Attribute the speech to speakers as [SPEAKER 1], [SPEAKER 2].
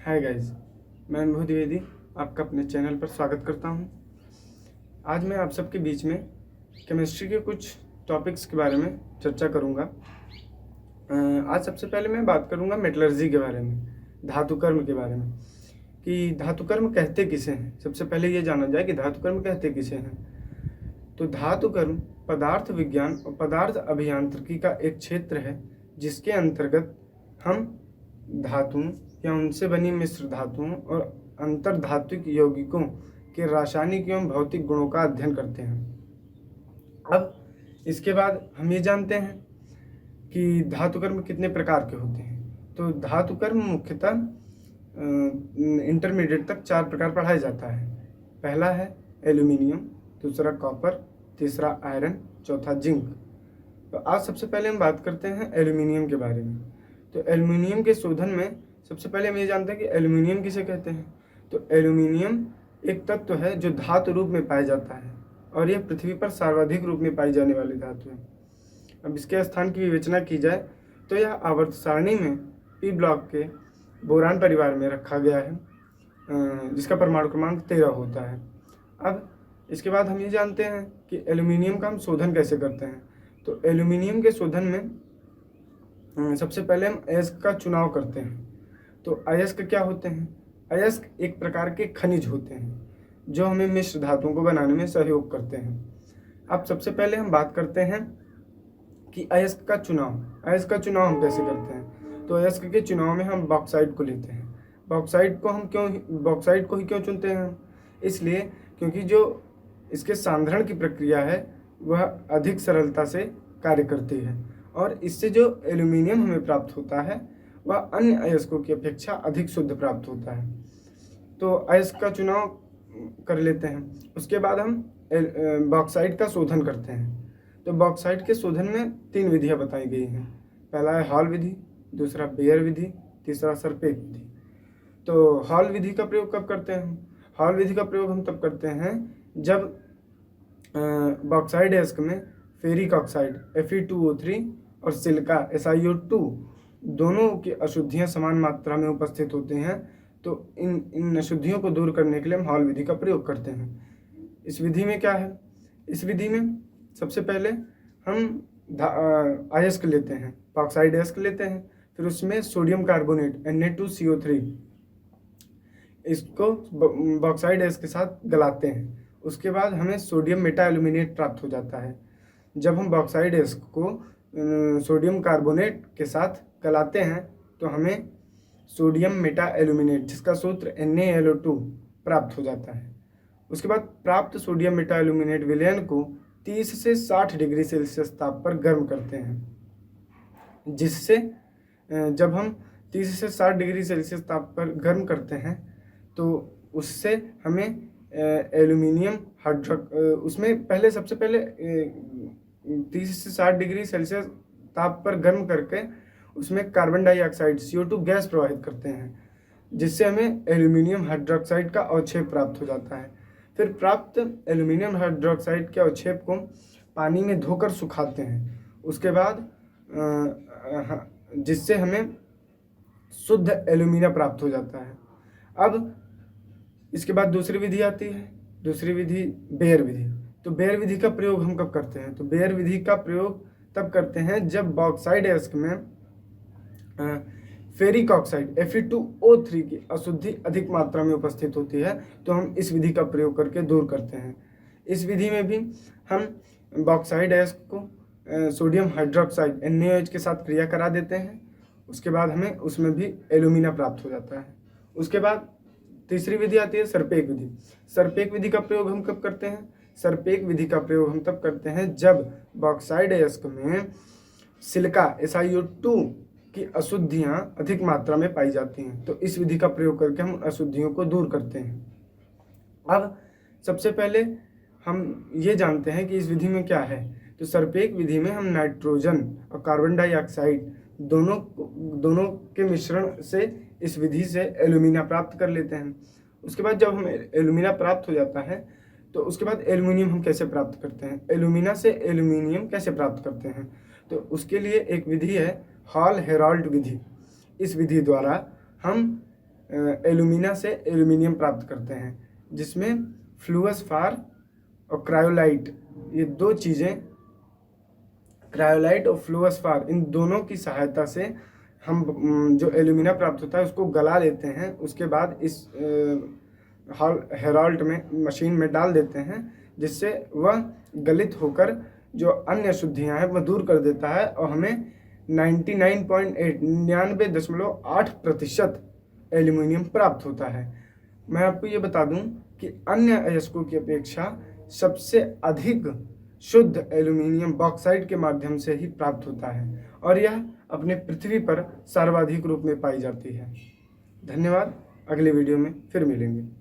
[SPEAKER 1] Hi guys, मैं अनुभव द्विवेदी आपका अपने चैनल पर स्वागत करता हूं। आज मैं आप सबके बीच में केमिस्ट्री के कुछ टॉपिक्स के बारे में चर्चा करूंगा। आज सबसे पहले मैं बात करूंगा मेटलर्जी के बारे में, धातुकर्म के बारे में कि धातुकर्म कहते किसे हैं। सबसे पहले ये जाना जाए कि धातुकर्म कहते किसे हैं। तो धातुकर्म पदार्थ विज्ञान और पदार्थ अभियांत्रिकी का एक क्षेत्र है जिसके अंतर्गत हम धातुओं या उनसे बनी मिश्र धातुओं और अंतर्धात्विक यौगिकों के रासायनिक एवं भौतिक गुणों का अध्ययन करते हैं। अब इसके बाद हम ये जानते हैं कि धातुकर्म कितने प्रकार के होते हैं। तो धातुकर्म मुख्यतः इंटरमीडिएट तक 4 प्रकार पढ़ाया जाता है। पहला है एल्यूमिनियम, दूसरा कॉपर, तीसरा आयरन, चौथा जिंक। तो आज सबसे पहले हम बात करते हैं एल्यूमिनियम के बारे में। तो एल्यूमिनियम के शोधन में सबसे पहले हम ये जानते हैं कि एल्यूमिनियम किसे कहते हैं। तो एल्यूमिनियम एक तत्व है जो धातु रूप में पाया जाता है और यह पृथ्वी पर सर्वाधिक रूप में पाई जाने वाली धातु है। अब इसके स्थान की विवेचना की जाए तो यह आवर्त सारणी में पी ब्लॉक के बोरान परिवार में रखा गया है, जिसका परमाणु क्रमांक 13 होता है। अब इसके बाद हम ये जानते हैं कि एल्यूमिनियम का हम शोधन कैसे करते हैं। तो एल्यूमिनियम के शोधन में सबसे पहले हम अयस्क का चुनाव करते हैं। तो अयस्क क्या होते हैं? अयस्क एक प्रकार के खनिज होते हैं जो हमें मिश्र धातुओं को बनाने में सहयोग करते हैं। अब सबसे पहले हम बात करते हैं कि अयस्क का चुनाव हम कैसे करते हैं। तो अयस्क के चुनाव में हम बॉक्साइट को लेते हैं। बॉक्साइट को ही क्यों चुनते हैं? इसलिए क्योंकि जो इसके सांद्रण की प्रक्रिया है वह अधिक सरलता से कार्य करती है और इससे जो एल्यूमिनियम हमें प्राप्त होता है वह अन्य अयस्कों की अपेक्षा अधिक शुद्ध प्राप्त होता है। तो अयस्क का चुनाव कर लेते हैं। उसके बाद हम बॉक्साइट का शोधन करते हैं। तो बॉक्साइट के शोधन में 3 विधियां बताई गई हैं। पहला है हॉल विधि, दूसरा बेयर विधि, तीसरा सरपेक विधि। तो हॉल विधि का प्रयोग कब करते हैं? हॉल विधि का प्रयोग हम तब करते हैं जब बॉक्साइड अयस्क में फेरिक ऑक्साइड Fe2O3 और सिलिका SiO2 दोनों की अशुद्धियां समान मात्रा में उपस्थित होते हैं। तो इन अशुद्धियों को दूर करने के लिए हम हॉल विधि का प्रयोग करते हैं। इस विधि में क्या है? इस विधि में सबसे पहले हम अयस्क लेते हैं, बॉक्साइड अयस्क लेते हैं, फिर उसमें सोडियम कार्बोनेट Na2CO3 इसको बॉक्साइड अयस्क के साथ गलाते हैं। उसके बाद हमें सोडियम मेटा एल्यूमिनेट प्राप्त हो जाता है। जब हम बॉक्साइड अयस्क को सोडियम कार्बोनेट के साथ गलाते हैं तो हमें सोडियम मेटा एल्यूमिनेट जिसका सूत्र NaLO2 प्राप्त हो जाता है। उसके बाद प्राप्त सोडियम मेटा एल्यूमिनेट विलयन को 30 से 60 डिग्री सेल्सियस ताप पर गर्म करते हैं, जिससे जब हम 30 से 60 डिग्री सेल्सियस ताप पर गर्म करते हैं तो उससे हमें एल्यूमिनियम उसमें सबसे पहले 30 से 60 डिग्री सेल्सियस ताप पर गर्म करके उसमें कार्बन डाइऑक्साइड CO2 गैस प्रवाहित करते हैं, जिससे हमें एल्यूमिनियम हाइड्रोक्साइड का अवक्षेप प्राप्त हो जाता है। फिर प्राप्त एल्यूमिनियम हाइड्रोक्साइड के अवक्षेप को पानी में धोकर सुखाते हैं। उसके बाद जिससे हमें शुद्ध एल्यूमिनियम प्राप्त हो जाता है। अब इसके बाद दूसरी विधि आती है, दूसरी विधि बेयर विधि। तो बेयर विधि का प्रयोग हम कब करते हैं? तो बेयर विधि का प्रयोग तब करते हैं जब बॉक्साइड अयस्क में फेरिक ऑक्साइड Fe2O3 की अशुद्धि अधिक मात्रा में उपस्थित होती है। तो हम इस विधि का प्रयोग करके दूर करते हैं। इस विधि में भी हम बॉक्साइड अयस्क को सोडियम हाइड्रोक्साइड NaOH के साथ क्रिया करा देते हैं। उसके बाद हमें उसमें भी एल्यूमिना प्राप्त हो जाता है। उसके बाद तीसरी विधि आती है सरपेक विधि। सरपेक विधि का प्रयोग हम कब करते हैं? सरपेक विधि का प्रयोग हम तब करते हैं जब बॉक्साइड अयस्क में सिलिका SiO2 की अशुद्धियां अधिक मात्रा में पाई जाती हैं। तो इस विधि का प्रयोग करके हम अशुद्धियों को दूर करते हैं। अब सबसे पहले हम ये जानते हैं कि इस विधि में क्या है। तो सरपेक विधि में हम नाइट्रोजन और कार्बन डाइऑक्साइड दोनों के मिश्रण से इस विधि से एल्यूमिना प्राप्त कर लेते हैं। उसके बाद जब हमें एल्यूमिना प्राप्त हो जाता है तो उसके बाद एल्यूमिनियम हम कैसे प्राप्त करते हैं? एल्यूमिना से एल्यूमिनियम कैसे प्राप्त करते हैं? तो उसके लिए एक विधि है हॉल हेराल्ड विधि। इस विधि द्वारा हम एल्यूमिना से एल्यूमिनियम प्राप्त करते हैं, जिसमें फ्लूअसफार और क्रायोलाइट, ये दो चीज़ें, क्रायोलाइट और फ्लूअसफार, इन दोनों की सहायता से हम जो एल्यूमिना प्राप्त होता है उसको गला लेते हैं। उसके बाद इस हेराल्ट में, मशीन में डाल देते हैं, जिससे वह गलित होकर जो अन्य अशुद्धियाँ हैं वह दूर कर देता है और हमें 99.8% एल्यूमिनियम प्राप्त होता है। मैं आपको ये बता दूं कि अन्य अयस्कों की अपेक्षा सबसे अधिक शुद्ध एल्यूमिनियम बॉक्साइट के माध्यम से ही प्राप्त होता है और यह अपने पृथ्वी पर सर्वाधिक रूप में पाई जाती है। धन्यवाद। अगले वीडियो में फिर मिलेंगे।